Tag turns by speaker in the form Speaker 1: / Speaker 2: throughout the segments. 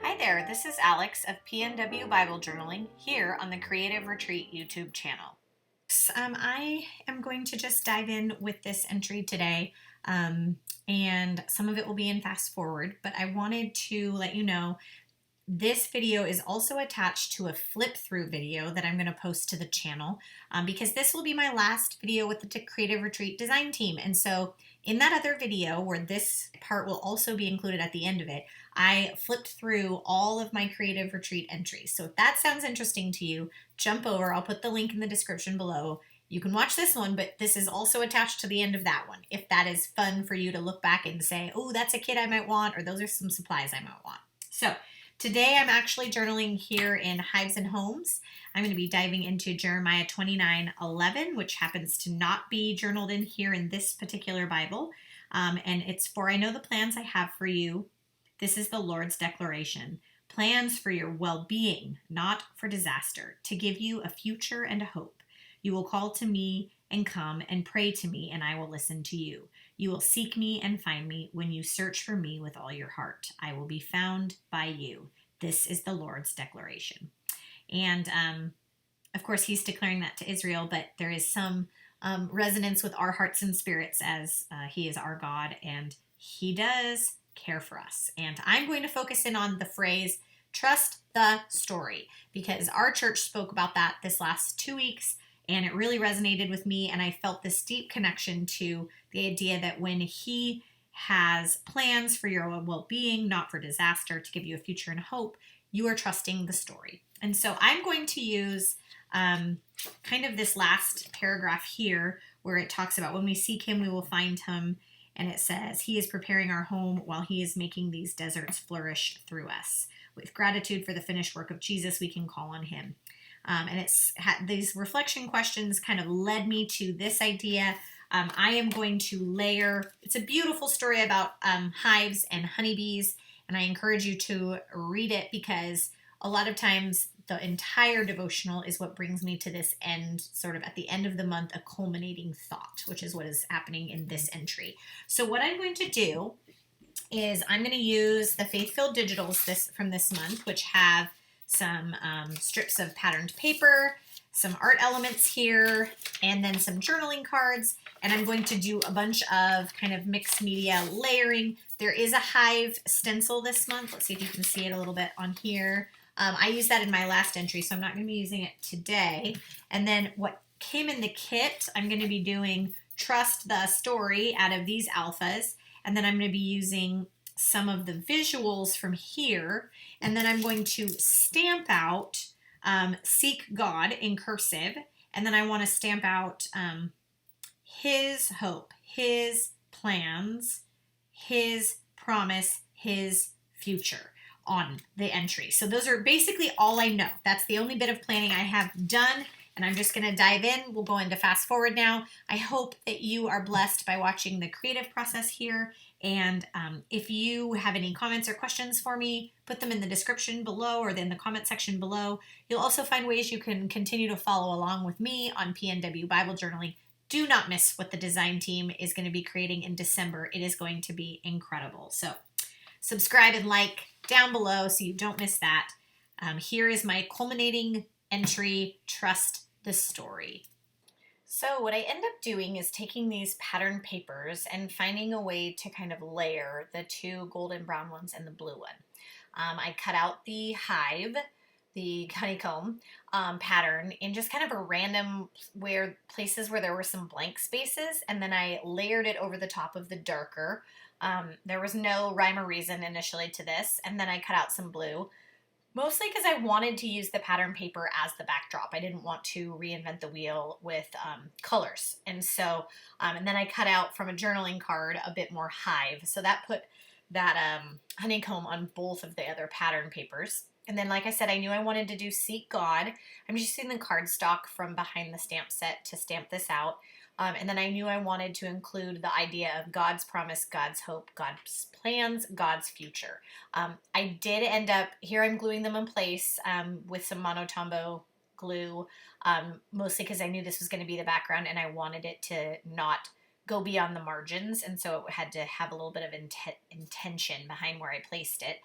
Speaker 1: Hi there, this is Alex of PNW Bible Journaling here on the Creative Retreat YouTube channel. I am going to just dive in with this entry today, and some of it will be in fast forward, but I wanted to let you know this video is also attached to a flip through video that I'm going to post to the channel because this will be my last video with the Creative Retreat design team. And so in that other video where this part will also be included at the end of it, I flipped through all of my Creative Retreat entries. So if that sounds interesting to you, jump over. I'll put the link in the description below. You can watch this one, but this is also attached to the end of that one if that is fun for you to look back and say, oh, that's a kit I might want, or those are some supplies I might want. So today I'm actually journaling here in Hives and Homes. I'm going to be diving into Jeremiah 29:11, which happens to not be journaled in here in this particular Bible. And it's for I know the plans I have for you. This is the Lord's declaration. Plans for your well-being, not for disaster, to give you a future and a hope. You will call to me and come and pray to me, and I will listen to you. You will seek me and find me when you search for me with all your heart. I will be found by you. This is the Lord's declaration. And of course, he's declaring that to Israel, but there is some resonance with our hearts and spirits as he is our God and he does care for us. And I'm going to focus in on the phrase, trust the story, because our church spoke about that this last 2 weeks. And it really resonated with me, and I felt this deep connection to the idea that when he has plans for your well-being, not for disaster, to give you a future and hope, you are trusting the story. And so I'm going to use kind of this last paragraph here where it talks about when we seek him, we will find him. And it says, he is preparing our home while he is making these deserts flourish through us. With gratitude for the finished work of Jesus, we can call on him. And these reflection questions kind of led me to this idea. I am going to layer, it's a beautiful story about hives and honeybees, and I encourage you to read it because a lot of times the entire devotional is what brings me to this end, sort of at the end of the month, a culminating thought, which is what is happening in this entry. So what I'm going to do is I'm going to use the Faith-Filled Digitals from this month, which have some strips of patterned paper, some art elements here, and then some journaling cards. And I'm going to do a bunch of kind of mixed media layering. There is a hive stencil this month. Let's see if you can see it a little bit on here. I used that in my last entry, so I'm not going to be using it today. And then what came in the kit, I'm going to be doing Trust the Story out of these alphas. And then I'm going to be using some of the visuals from here, and then I'm going to stamp out Seek God in cursive, and then I want to stamp out his hope, his plans, his promise, his future on the entry. So those are basically all I know. That's the only bit of planning I have done, and I'm just going to dive in. We'll go into fast forward now. I hope that you are blessed by watching the creative process here. And if you have any comments or questions for me, put them in the description below or in the comment section below. You'll also find ways you can continue to follow along with me on PNW Bible Journaling. Do not miss what the design team is going to be creating in December. It is going to be incredible. So subscribe and like down below so you don't miss that. Here is my culminating entry, Trust the Story. So what I end up doing is taking these pattern papers and finding a way to kind of layer the two golden brown ones and the blue one. I cut out the hive, the honeycomb pattern in just kind of a random places where there were some blank spaces, and then I layered it over the top of the darker. There was no rhyme or reason initially to this, and then I cut out some blue. Mostly because I wanted to use the pattern paper as the backdrop. I didn't want to reinvent the wheel with colors. And so, and then I cut out from a journaling card a bit more hive. So that put that honeycomb on both of the other pattern papers. And then, like I said, I knew I wanted to do Seek God. I'm just using the cardstock from behind the stamp set to stamp this out. And then I knew I wanted to include the idea of God's promise, God's hope, God's plans, God's future. I did end up, here I'm gluing them in place with some Monotombo glue, mostly because I knew this was going to be the background and I wanted it to not go beyond the margins. And so it had to have a little bit of intention behind where I placed it.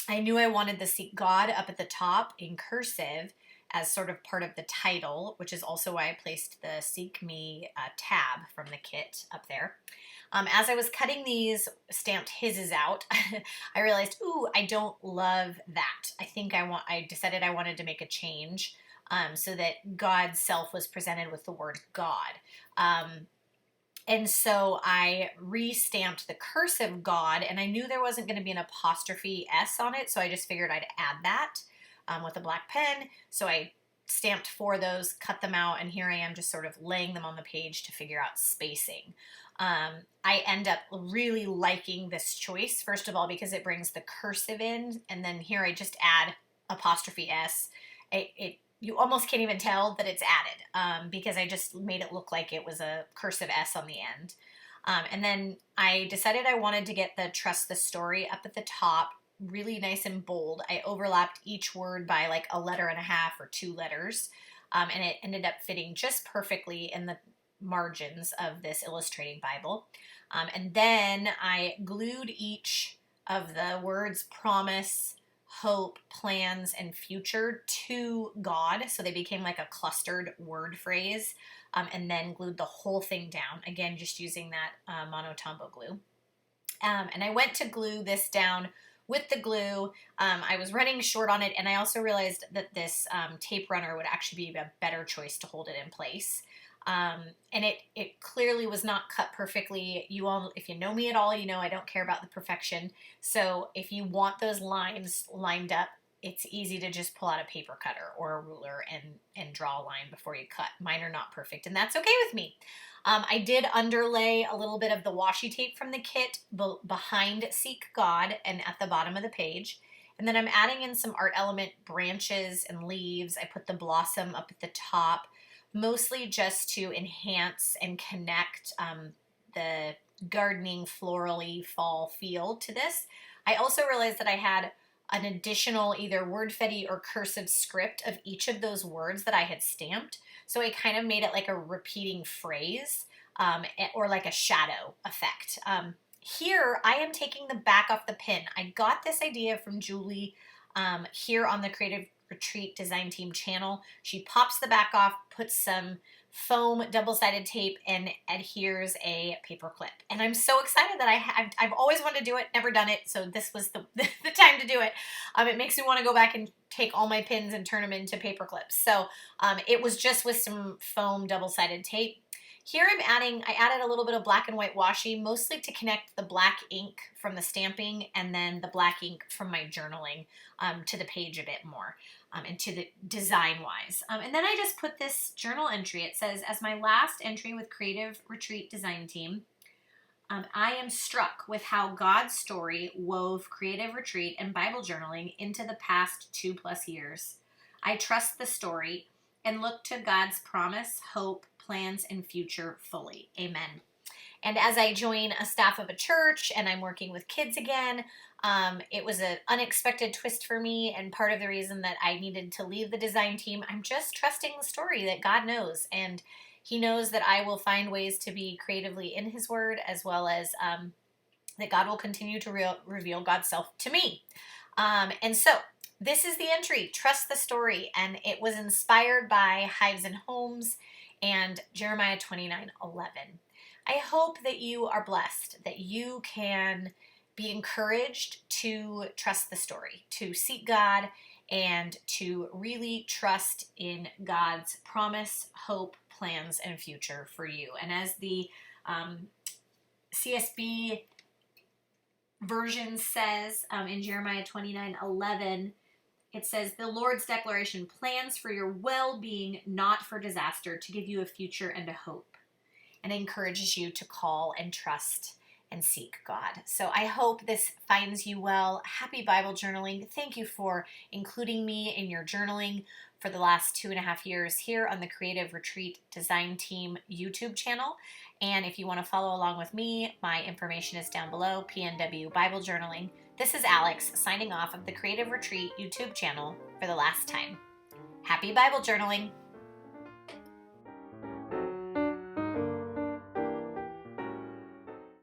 Speaker 1: I knew I wanted the Seek God up at the top in cursive as sort of part of the title, which is also why I placed the Seek Me tab from the kit up there. As I was cutting these stamped His's out, I realized, ooh, I don't love that. I decided I wanted to make a change so that God's self was presented with the word God. And so I re-stamped the cursive God, and I knew there wasn't going to be an apostrophe S on it, so I just figured I'd add that with a black pen. So I stamped 4 of those, cut them out, and here I am just sort of laying them on the page to figure out spacing. I end up really liking this choice, first of all, because it brings the cursive in, and then here I just add apostrophe S. You almost can't even tell that it's added because I just made it look like it was a cursive S on the end. And then I decided I wanted to get the Trust the Story up at the top, really nice and bold. I overlapped each word by like a letter and a half or 2 letters, and it ended up fitting just perfectly in the margins of this illustrating Bible. And then I glued each of the words promise, hope, plans, and future to God. So they became like a clustered word phrase, and then glued the whole thing down. Again, just using that Monotombo glue. And I went to glue this down with the glue. I was running short on it, and I also realized that this tape runner would actually be a better choice to hold it in place. And it clearly was not cut perfectly. You all, if you know me at all, you know I don't care about the perfection. So if you want those lines lined up, it's easy to just pull out a paper cutter or a ruler and draw a line before you cut. Mine are not perfect, and that's okay with me. I did underlay a little bit of the washi tape from the kit behind Seek God and at the bottom of the page. And then I'm adding in some art element branches and leaves. I put the blossom up at the top, mostly just to enhance and connect the gardening, florally fall feel to this. I also realized that I had an additional either word-fetty or cursive script of each of those words that I had stamped. So I kind of made it like a repeating phrase or like a shadow effect. Here, I am taking the back off the pin. I got this idea from Julie here on the Creative Retreat Design Team channel. She pops the back off, puts some foam double-sided tape, and adheres a paper clip. And I'm so excited that I've always wanted to do it, never done it, so this was the time to do it. It makes me want to go back and take all my pins and turn them into paper clips. So it was just with some foam double-sided tape. Here I added a little bit of black and white washi, mostly to connect the black ink from the stamping and then the black ink from my journaling to the page a bit more and to the design-wise. And then I just put this journal entry. It says, as my last entry with Creative Retreat Design Team, I am struck with how God's story wove creative retreat and Bible journaling into the past 2+ years. I trust the story and look to God's promise, hope, plans, and future fully. Amen. And as I join a staff of a church and I'm working with kids again, it was an unexpected twist for me, and part of the reason that I needed to leave the design team, I'm just trusting the story that God knows, and He knows that I will find ways to be creatively in His Word, as well as that God will continue to reveal God's self to me. And so this is the entry, Trust the Story, and it was inspired by Hives and Homes and Jeremiah 29:11. I hope that you are blessed, that you can be encouraged to trust the story, to seek God, and to really trust in God's promise, hope, plans, and future for you. And as the CSB version says in Jeremiah 29:11, it says, the Lord's declaration, plans for your well-being, not for disaster, to give you a future and a hope. And encourages you to call and trust and seek God. So I hope this finds you well. Happy Bible journaling. Thank you for including me in your journaling for the last 2.5 years here on the Creative Retreat Design Team YouTube channel. And if you want to follow along with me, my information is down below, PNW Bible Journaling. This is Alex signing off of the Creative Retreat YouTube channel for the last time. Happy Bible journaling!